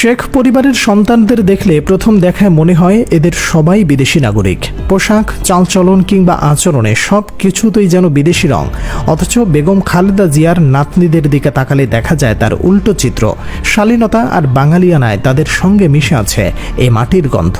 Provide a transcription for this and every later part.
শেখ পরিবারের সন্তানদের দেখলে প্রথম দেখায় মনে হয় এদের সবাই বিদেশি নাগরিক। পোশাক, চালচলন কিংবা আচরণে সব কিছুতেই যেন বিদেশি রং। অথচ বেগম খালেদা জিয়ার নাতনিদের দিকে তাকালে দেখা যায় তার উল্টো চিত্র। শালীনতা আর বাঙালিয়ানায় তাদের সঙ্গে মিশে আছে এই মাটির গন্ধ।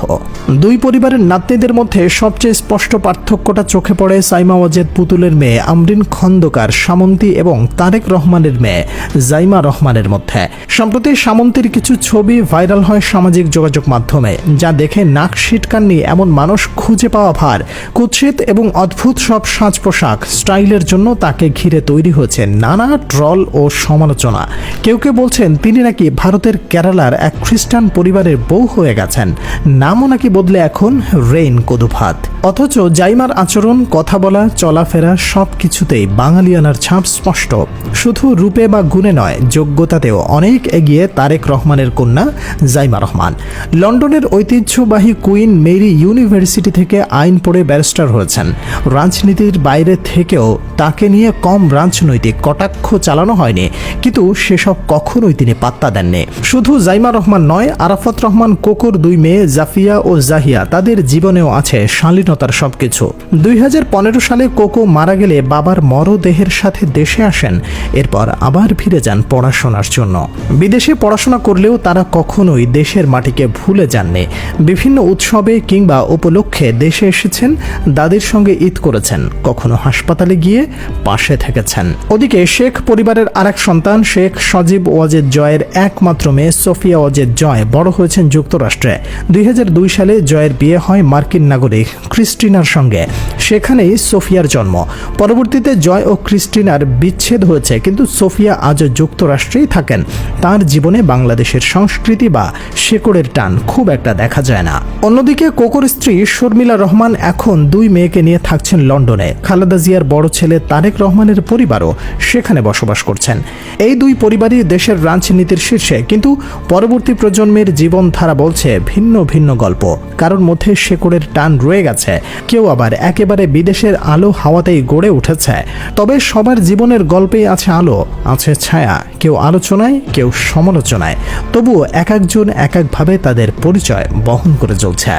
দুই পরিবারের নাতনিদের মধ্যে সবচেয়ে স্পষ্ট পার্থক্যটা চোখে পড়ে সাইমা ওয়াজেদ পুতুলের মেয়ে আমরিন খন্দকার সামন্তী এবং তারেক রহমানের মেয়ে জাইমা রহমানের মধ্যে। সম্প্রতি সামন্তীর কিছু ছবি ভাইরাল হয় সামাজিক যোগাযোগ মাধ্যমে, যা দেখে নাক সিটকাননি এমন মানুষ খুঁজে পাওয়া ভার। কুৎসিত এবং অদ্ভুত সব সাজ পোশাক স্টাইলের জন্য তাকে ঘিরে তৈরি হয়েছে নানা ট্রল ও সমালোচনা। কেউ কেউ বলছেন তিনি নাকি ভারতের কেরালার এক খ্রিস্টান পরিবারের বউ হয়ে গেছেন, নামও নাকি বদলে এখন রেইন কদুভাত। অথচ জাইমার আচরণ, কথা বলা, চলাফেরা সব কিছুতেই বাঙালিয়ানার ছাপ স্পষ্ট। শুধু রূপে বা গুণে নয়, যোগ্যতাতেও অনেক এগিয়ে তারেক রহমানের কন্যা জাইমা রহমান। লন্ডনের ঐতিহ্যবাহী কুইন মেরি ইউনিভার্সিটি থেকে আইন পড়ে ব্যারিস্টার হয়েছেন। রাজনীতির বাইরে থেকেও তাকে নিয়ে কম রাজনৈতিক কটাক্ষ চালানো হয়নি, কিন্তু সেসব কখনোই তিনি পাত্তা দেননি। শুধু জাইমা রহমান নয়, আরাফাত রহমান কোকোর দুই মেয়ে জাফিয়া ও জাহিয়া, তাদের জীবনেও আছে শালীনতার সবকিছু। 2015 সালে কোকো মারা গেলে বাবার মরদেহের সাথে দেশে আসেন, এরপর আবার ফিরে যান পড়াশোনার জন্য। বিদেশে পড়াশোনা করলেও তারা কখনোই দেশের মাটিকে ভুলে যাননি। বিভিন্ন উৎসবে কিংবা উপলক্ষে দেশে এসেছেন, দাদির সঙ্গে ঈদ করেছেন, কখনো হাসপাতালে গিয়ে পাশে থেকেছেন। ওদিকে শেখ পরিবারের আরেক সন্তান শেখ সজীব ওয়াজেদ জয়ের একমাত্র মেয়ে সোফিয়া ওয়াজেদ জয় বড় হয়েছেন যুক্তরাষ্ট্রে। 2002 সালে জয়ের বিয়ে হয় মার্কিন নাগরিক ক্রিস্টিনার সঙ্গে, সেখানেই সোফিয়ার জন্ম। পরবর্তীতে জয় ও ক্রিস্টিনার বিচ্ছেদ হয়েছে, কিন্তু সোফিয়া আজও যুক্তরাষ্ট্রেই থাকেন। তার জীবনে বাংলাদেশের সংস্কৃতি বা শেকড়ের টান খুব একটা দেখা যায় না। অন্যদিকে কোকোর স্ত্রী শর্মিলা রহমান এখন দুই মেয়েকে নিয়ে থাকছেন লন্ডনে। খালেদা জিয়ার বড় ছেলে তারেক রহমানের পরিবারও সেখানে বসবাস করছেন। এই দুই পরিবারই দেশের রাজনীতির শীর্ষে, কিন্তু পরবর্তী প্রজন্মের জীবনধারা বলছে ভিন্ন ভিন্ন গল্প। কারোর মধ্যে শেকড়ের টান রয়ে গেছে, কেউ আবার একেবারে বিদেশের আলো হাওয়াতেই গড়ে উঠেছে। তবে সবার জীবনের গল্পেই আছে আলো, আছে ছায়া, কেউ আলোচনায়, কেউ সমালোচনায়। তবুও এক একজন এক একভাবে তাদের পরিচয় বহন করে চলছে।